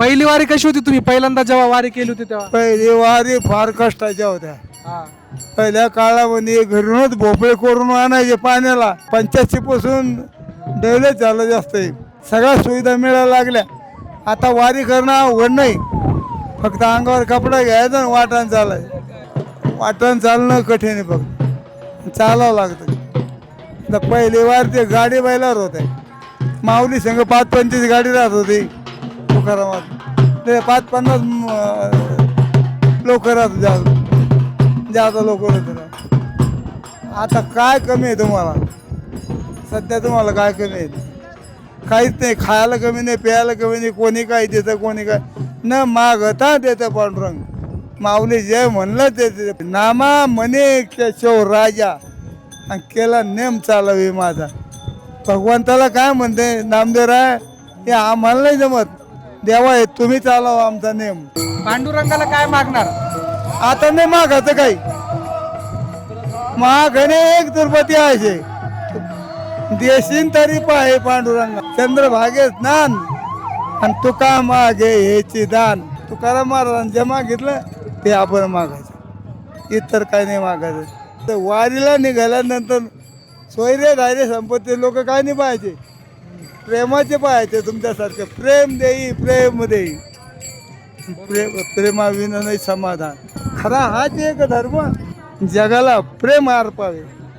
पहिली वारी कशी होती? तुम्ही पहिल्यांदा जेव्हा वारी केली होती तेव्हा? पहिली वारी फार कष्टाच्या होत्या. हा. पहिल्या काळामध्ये घरूनच भोपळे करून आणायचे पाण्याला. 85 पासून डेव्हलप झालं जास्त. सगळ्या सुविधा मिळायला लागल्या. आता वारी करणं अवघड नाही. फक्त अंगावर कपडा घ्यायचा आणि वाटण चालायचं. वाटण चालणं कठीण आहे. फक्त चालावं लागतं. तर पहिली वार ते गाडी बैलावर होते. माऊली संघ 5-25 गाडी राहत होती तुकारामात. ते 5-50 लोक राहत होते. जादा लोक होते. आता काय कमी आहे तुम्हाला? सध्या तुम्हाला काय कमी आहे? काहीच नाही. खायला कमी नाही, प्यायला कमी नाही. कोणी काय देतं, कोणी काय न मागता देतं पांडुरंग. माऊली जे म्हणलं ते नामा म्हणे केशव राजा आणि केला नेम चालावी माझा. भगवंताला काय म्हणते नामदेवराय, हे आम्हाला नाही जमत. देवा हे तुम्ही चालावा आमचा नेम. पांडुरंगाला काय मागणार? आता नाही मागायचं काही. महागणे एक दुर्पती आहे देशीन तरी पाहे पांडुरंगा. चंद्रभागे स्नान आणि तुका मागे हेची दान. तुकाराम महाराजांनी जे मागितलं ते आपण मागायचं. इतर काही नाही मागायचं. तर वारीला निघाल्यानंतर सोयरे धायरे संपत्ती लोक काय नाही पाहायचे, प्रेमाचे पाहायचे. तुमच्यासारखे प्रेम देई प्रेम देई. प्रेमाविना नाही समाधान. खरा हाच एक धर्म. जगाला प्रेम अर्पावे.